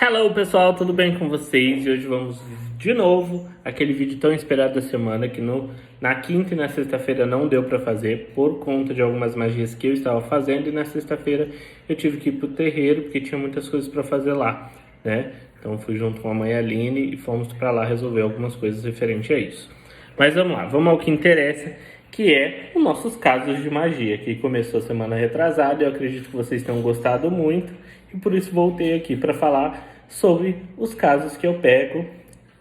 Hello pessoal, tudo bem com vocês? E hoje vamos de novo aquele vídeo tão esperado da semana que na quinta e na sexta-feira não deu para fazer por conta de algumas magias que eu estava fazendo, e na sexta-feira eu tive que ir pro terreiro porque tinha muitas coisas para fazer lá, né? Então fui junto com a mãe Aline e fomos para lá resolver algumas coisas referentes a isso. Mas vamos lá, vamos ao que interessa, que é os nossos casos de magia, que começou semana retrasada. Eu acredito que vocês tenham gostado muito e por isso voltei aqui para falar sobre os casos que eu pego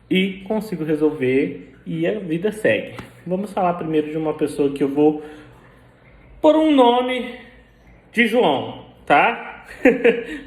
e consigo resolver e a vida segue. Vamos falar primeiro de uma pessoa que eu vou pôr um nome de João, tá?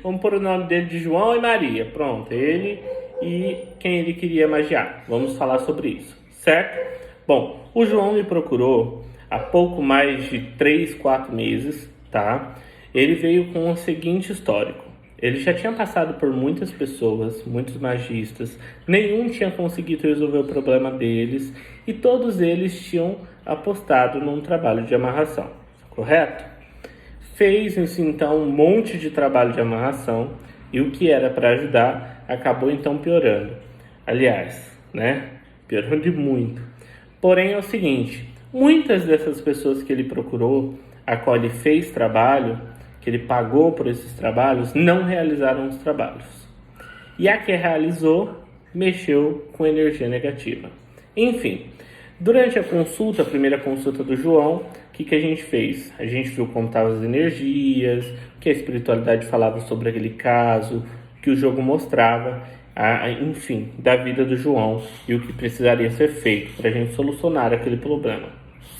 Vamos pôr o nome dele de João e Maria. Pronto, ele e quem ele queria magiar. Vamos falar sobre isso, certo? Bom, o João me procurou há pouco mais de 3, 4 meses, tá? Ele veio com o seguinte histórico. Ele já tinha passado por muitas pessoas, muitos magistas, nenhum tinha conseguido resolver o problema deles e todos eles tinham apostado num trabalho de amarração, correto? Fez então um monte de trabalho de amarração e o que era para ajudar acabou então piorando. Aliás, né? Piorando muito. Porém é o seguinte, muitas dessas pessoas que ele procurou, a qual ele fez trabalho, que ele pagou por esses trabalhos, não realizaram os trabalhos. E a que realizou, mexeu com energia negativa. Enfim, durante a consulta, a primeira consulta do João, o que a gente fez? A gente viu como estavam as energias, o que a espiritualidade falava sobre aquele caso, o que o jogo mostrava, enfim, da vida do João e o que precisaria ser feito para a gente solucionar aquele problema,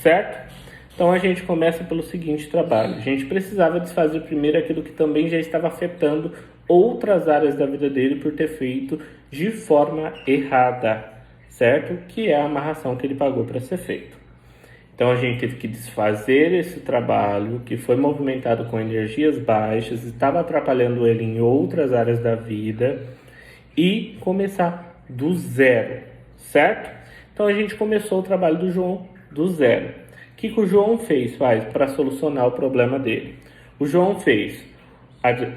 certo? Então a gente começa pelo seguinte trabalho. A gente precisava desfazer primeiro aquilo que também já estava afetando outras áreas da vida dele por ter feito de forma errada, certo? Que é a amarração que ele pagou para ser feito. Então a gente teve que desfazer esse trabalho que foi movimentado com energias baixas, estava atrapalhando ele em outras áreas da vida e começar do zero, certo? Então a gente começou o trabalho do João do zero. O que o João fez para solucionar o problema dele? O João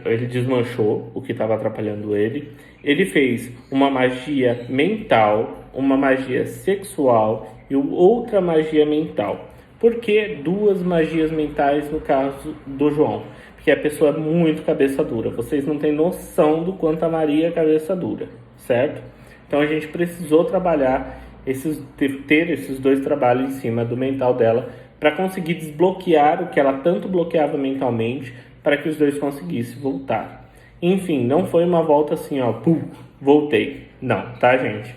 ele desmanchou o que estava atrapalhando ele. Ele fez uma magia mental, uma magia sexual e outra magia mental. Por que duas magias mentais no caso do João? Porque a pessoa é muito cabeça dura. Vocês não têm noção do quanto a Maria é cabeça dura, certo? Então a gente precisou trabalhar ter esses dois trabalhos em cima do mental dela para conseguir desbloquear o que ela tanto bloqueava mentalmente para que os dois conseguissem voltar. Enfim, não foi uma volta assim, ó, pum, voltei. Não, tá, gente?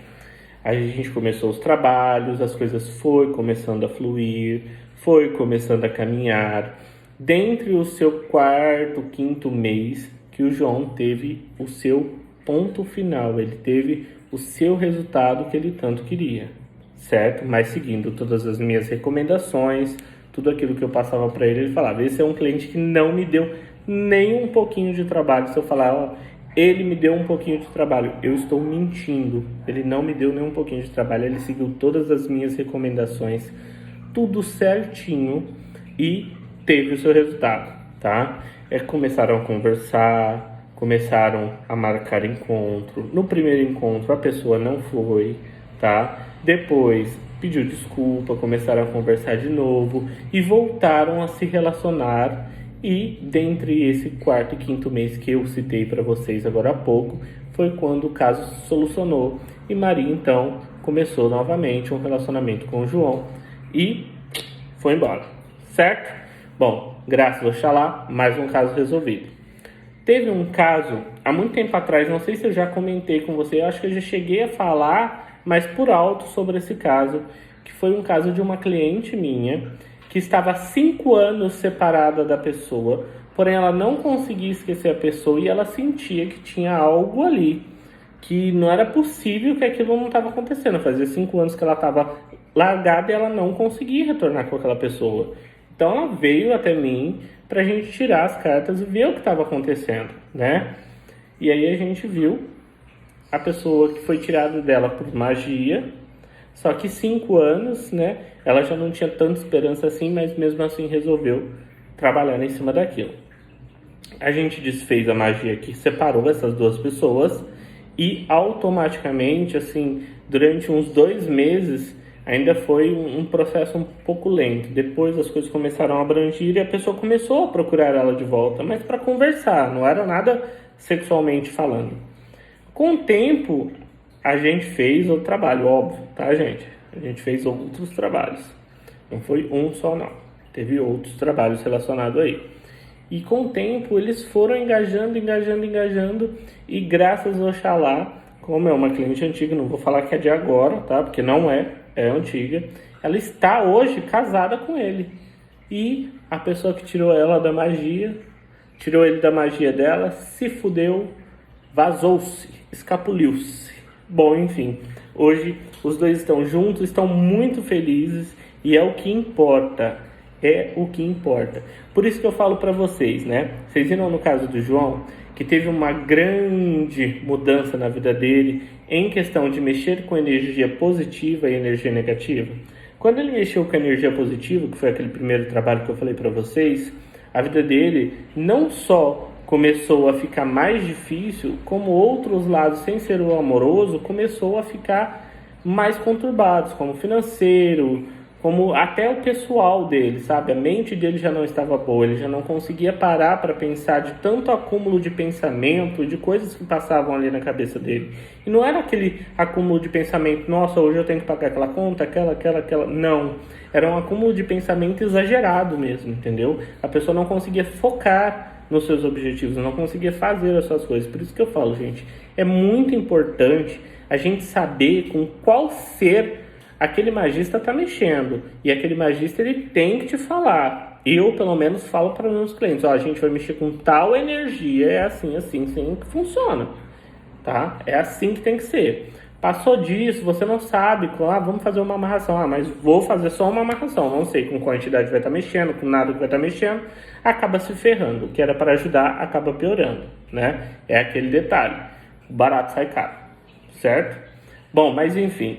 A gente começou os trabalhos, as coisas foi começando a fluir, foi começando a caminhar. Dentre o seu quarto, quinto mês, que o João teve o seu ponto final, ele teve o seu resultado que ele tanto queria, certo? Mas seguindo todas as minhas recomendações, tudo aquilo que eu passava para ele, ele falava, esse é um cliente que não me deu nem um pouquinho de trabalho. Se eu falar, ó, ele me deu um pouquinho de trabalho, eu estou mentindo. Ele não me deu nem um pouquinho de trabalho, ele seguiu todas as minhas recomendações, tudo certinho e teve o seu resultado, tá? Começaram a conversar, começaram a marcar encontro. No primeiro encontro a pessoa não foi, tá? Depois pediu desculpa, começaram a conversar de novo e voltaram a se relacionar. E dentre esse quarto e quinto mês que eu citei para vocês agora há pouco, foi quando o caso se solucionou e Maria então começou novamente um relacionamento com o João e foi embora, certo? Bom, graças ao Oxalá, mais um caso resolvido. Teve um caso, há muito tempo atrás, não sei se eu já comentei com você, eu acho que eu já cheguei a falar, mas por alto, sobre esse caso, que foi um caso de uma cliente minha, que estava há 5 anos separada da pessoa, porém ela não conseguia esquecer a pessoa e ela sentia que tinha algo ali, que não era possível que aquilo não estava acontecendo. Fazia 5 anos que ela estava largada e ela não conseguia retornar com aquela pessoa. Então ela veio até mim para a gente tirar as cartas e ver o que estava acontecendo, né? E aí a gente viu a pessoa que foi tirada dela por magia, só que 5 anos, né? Ela já não tinha tanta esperança assim, mas mesmo assim resolveu trabalhar em cima daquilo. A gente desfez a magia que separou essas duas pessoas e automaticamente, assim, durante uns 2 meses, ainda foi um processo um pouco lento. Depois as coisas começaram a abranger e a pessoa começou a procurar ela de volta, mas para conversar, não era nada sexualmente falando. Com o tempo, a gente fez o trabalho, óbvio, tá, gente? A gente fez outros trabalhos. Não foi um só, não. Teve outros trabalhos relacionados aí. E com o tempo, eles foram engajando, e graças ao Oxalá, como é uma cliente antiga, não vou falar que é de agora, tá? Porque não é antiga. Ela está hoje casada com ele. E a pessoa que tirou ela da magia, tirou ele da magia dela, se fudeu, vazou-se, escapuliu-se. Bom, enfim, hoje os dois estão juntos, estão muito felizes e é o que importa. É o que importa. Por isso que eu falo para vocês, né? Vocês viram no caso do João, que teve uma grande mudança na vida dele em questão de mexer com energia positiva e energia negativa? Quando ele mexeu com a energia positiva, que foi aquele primeiro trabalho que eu falei para vocês, a vida dele não só começou a ficar mais difícil, como outros lados, sem ser o amoroso, começou a ficar mais conturbados, como financeiro, como até o pessoal dele, sabe? A mente dele já não estava boa, ele já não conseguia parar para pensar de tanto acúmulo de pensamento, de coisas que passavam ali na cabeça dele. E não era aquele acúmulo de pensamento, nossa, hoje eu tenho que pagar aquela conta, aquela. Não. Era um acúmulo de pensamento exagerado mesmo, entendeu? A pessoa não conseguia focar nos seus objetivos, não conseguia fazer as suas coisas. Por isso que eu falo, gente, é muito importante a gente saber com qual ser aquele magista está mexendo. E aquele magista, ele tem que te falar. Eu, pelo menos, falo para meus clientes, ó, a gente vai mexer com tal energia, é assim que funciona, tá? É assim que tem que ser. Passou disso, você não sabe, vamos fazer uma amarração, mas vou fazer só uma amarração, não sei com qual entidade vai estar mexendo, com nada que vai estar mexendo, acaba se ferrando. O que era para ajudar, acaba piorando, né? É aquele detalhe, o barato sai caro, certo? Bom, mas enfim,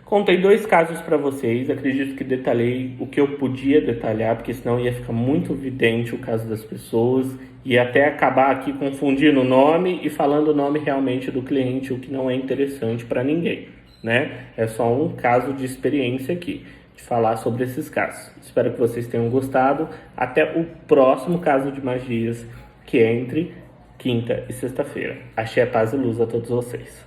contei 2 casos para vocês, acredito que detalhei o que eu podia detalhar, porque senão ia ficar muito evidente o caso das pessoas e até acabar aqui confundindo o nome e falando o nome realmente do cliente, o que não é interessante para ninguém, né? É só um caso de experiência aqui, de falar sobre esses casos. Espero que vocês tenham gostado. Até o próximo caso de magias, que é entre quinta e sexta-feira. Axé, paz e luz a todos vocês.